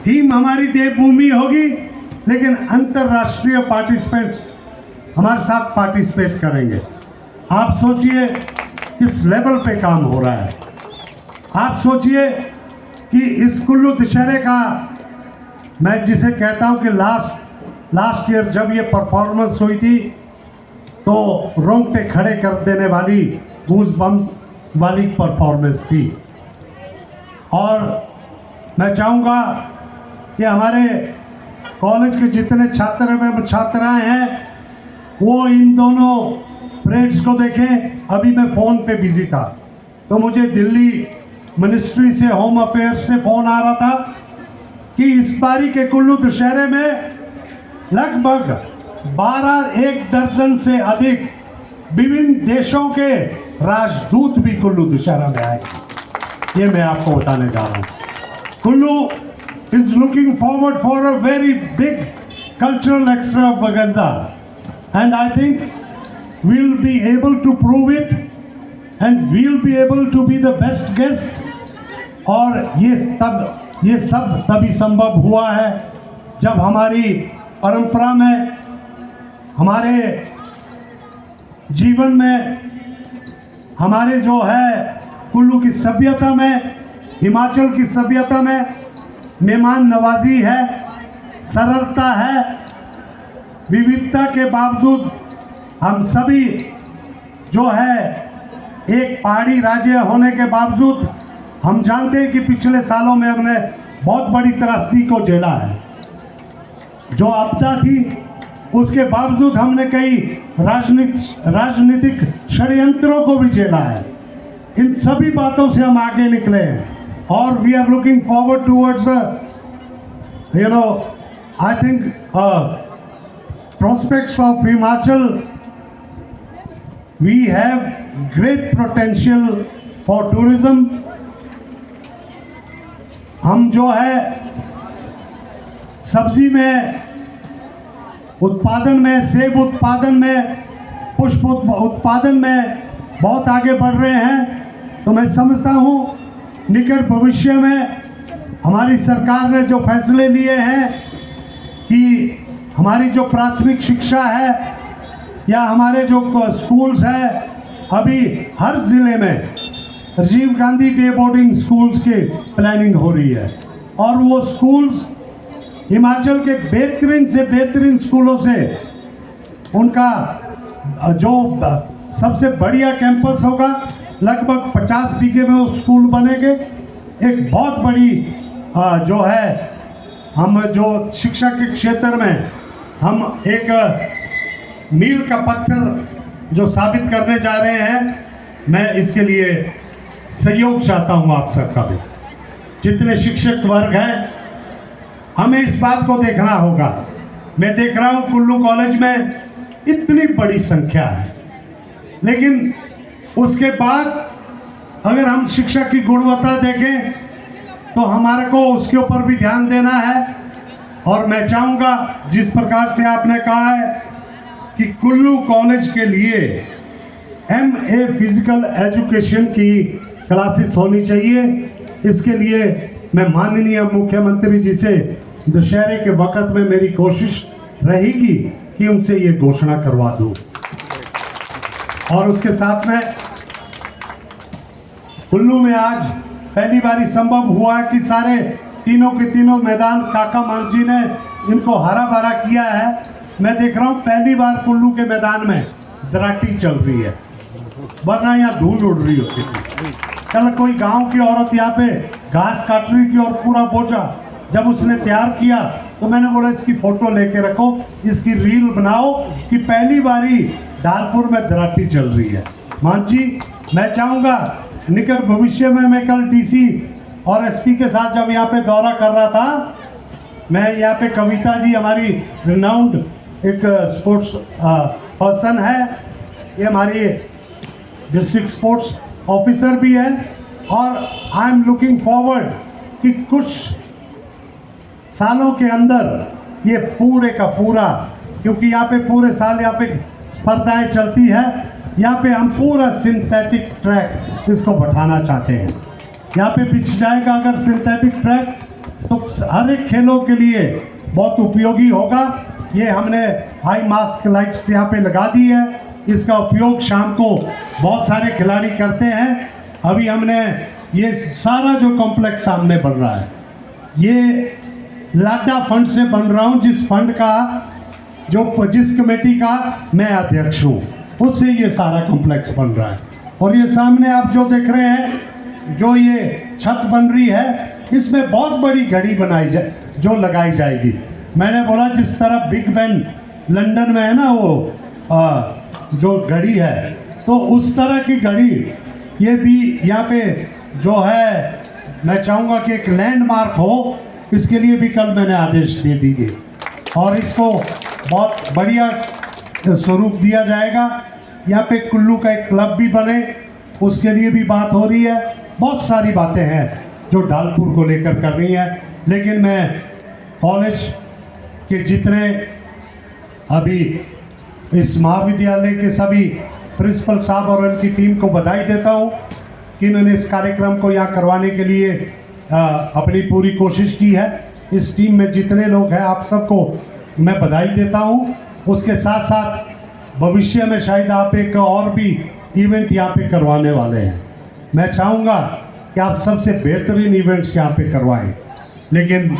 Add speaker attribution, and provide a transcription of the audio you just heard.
Speaker 1: Theme हमारी देवभूमि होगी, लेकिन अंतर्राष्ट्रीय पार्टिसिपेंट्स हमारे साथ पार्टिसिपेट करेंगे। आप सोचिए किस लेवल पे काम हो रहा है। आप सोचिए कि इस कुल्लू दशहरे का, मैं जिसे कहता हूं कि लास्ट ईयर जब ये परफॉर्मेंस हुई थी तो रोंगटे खड़े कर देने वाली, गूज बम्स वाली परफॉर्मेंस थी। और मैं चाहूँगा कि हमारे कॉलेज के जितने छात्र एवं छात्राएं हैं वो इन दोनों परेड्स को देखें। अभी मैं फ़ोन पे बिजी था तो मुझे दिल्ली मिनिस्ट्री से, होम अफेयर्स से फ़ोन आ रहा था कि इस बारी के कुल्लू दशहरे में लगभग 1 दर्जन से अधिक विभिन्न देशों के राजदूत भी कुल्लू दशहरा में आएंगे। ये मैं आपको बताने जा रहा हूँ। Kullu is looking forward for a very big cultural extravaganza, and I think we'll be able to prove it and we'll be able to be the best guest. और ये सब तभी संभव हुआ है जब हमारी परंपरा में, हमारे जीवन में, हमारे जो है कुल्लू की सभ्यता में, हिमाचल की सभ्यता में मेहमान नवाजी है, सरलता है। विविधता के बावजूद हम सभी जो है एक पहाड़ी राज्य होने के बावजूद, हम जानते हैं कि पिछले सालों में हमने बहुत बड़ी त्रासदी को झेला है। जो आपदा थी उसके बावजूद हमने कई राजनीतिक षड्यंत्रों को भी झेला है। इन सभी बातों से हम आगे निकले हैं और we are looking forward towards I think prospects of Himachal. We have great potential for tourism. हम जो है सब्जी में, उत्पादन में, सेब उत्पादन में, पुष्प उत्पादन में बहुत आगे बढ़ रहे हैं। तो मैं समझता हूँ निकट भविष्य में हमारी सरकार ने जो फैसले लिए हैं कि हमारी जो प्राथमिक शिक्षा है या हमारे जो स्कूल्स हैं, अभी हर ज़िले में Rajiv Gandhi day boarding schools की प्लानिंग हो रही है और वो स्कूल्स हिमाचल के बेहतरीन से बेहतरीन स्कूलों से, उनका जो सबसे बढ़िया कैंपस होगा, लगभग 50 बीघे में वो स्कूल बनेंगे। एक बहुत बड़ी जो है, हम जो शिक्षा के क्षेत्र में हम एक मील का पत्थर जो साबित करने जा रहे हैं। मैं इसके लिए सहयोग चाहता हूं आप सबका भी। जितने शिक्षक वर्ग हैं, हमें इस बात को देखना होगा। मैं देख रहा हूं कुल्लू कॉलेज में इतनी बड़ी संख्या है, लेकिन उसके बाद अगर हम शिक्षा की गुणवत्ता देखें तो हमारे को उसके ऊपर भी ध्यान देना है। और मैं चाहूँगा जिस प्रकार से आपने कहा है कि कुल्लू कॉलेज के लिए MA फिजिकल एजुकेशन की क्लासेस होनी चाहिए, इसके लिए मैं माननीय मुख्यमंत्री जी से दशहरे के वक्त में मेरी कोशिश रहेगी कि उनसे ये घोषणा करवा दूँ। और उसके साथ में कुल्लू में आज पहली बार संभव हुआ है कि सारे तीनों के तीनों मैदान काका मान जी ने इनको हरा भरा किया है। मैं देख रहा हूँ पहली बार कुल्लू के मैदान में दराटी चल रही है, वरना यहाँ धूल उड़ रही होती थी। कल कोई गांव की औरत यहाँ पे घास काट रही थी और पूरा बोझा जब उसने तैयार किया तो मैंने बोला इसकी फोटो लेके रखो, इसकी रील बनाओ कि पहली बारी धारपुर में दराटी चल रही है। मान जी, मैं चाहूँगा निकट भविष्य में, मैं कल DC और SP के साथ जब यहाँ पे दौरा कर रहा था, मैं यहाँ पे कविता जी हमारी रिनाउंड एक स्पोर्ट्स पर्सन है, ये हमारी डिस्ट्रिक्ट स्पोर्ट्स ऑफिसर भी है, और आई एम लुकिंग फॉरवर्ड कि कुछ सालों के अंदर ये पूरे का पूरा, क्योंकि यहाँ पे पूरे साल यहाँ पे स्पर्धाएं चलती है, यहाँ पे हम पूरा सिंथेटिक ट्रैक इसको बैठाना चाहते हैं। यहाँ पे बिछ जाएगा अगर सिंथेटिक ट्रैक तो हर एक खेलों के लिए बहुत उपयोगी होगा। ये हमने हाई मास्क लाइट्स यहाँ पे लगा दी है, इसका उपयोग शाम को बहुत सारे खिलाड़ी करते हैं। अभी हमने ये सारा जो कॉम्प्लेक्स सामने बन रहा है, ये लाडा फंड से बन रहा हूँ, जिस फंड का जिस कमेटी का मैं अध्यक्ष हूँ, उससे ये सारा कॉम्प्लेक्स बन रहा है। और ये सामने आप जो देख रहे हैं, जो ये छत बन रही है, इसमें बहुत बड़ी घड़ी जो लगाई जाएगी। मैंने बोला जिस तरह बिग बेन लंदन में है ना, वो जो घड़ी है, तो उस तरह की घड़ी ये भी यहाँ पे जो है, मैं चाहूँगा कि एक लैंडमार्क हो, इसके लिए भी कल मैंने आदेश दे दिए और इसको बहुत बढ़िया स्वरूप दिया जाएगा। यहाँ पे कुल्लू का एक क्लब भी बने, उसके लिए भी बात हो रही है। बहुत सारी बातें हैं जो ढालपुर को लेकर कर रही है, लेकिन मैं कॉलेज के जितने अभी इस महाविद्यालय के सभी प्रिंसिपल साहब और उनकी टीम को बधाई देता हूँ कि इन्होंने इस कार्यक्रम को यहाँ करवाने के लिए अपनी पूरी कोशिश की है। इस टीम में जितने लोग हैं, आप सबको मैं बधाई देता हूँ। उसके साथ साथ भविष्य में शायद आप एक और भी इवेंट यहाँ पे करवाने वाले हैं। मैं चाहूँगा कि आप सबसे बेहतरीन इवेंट्स यहाँ पे करवाएं, लेकिन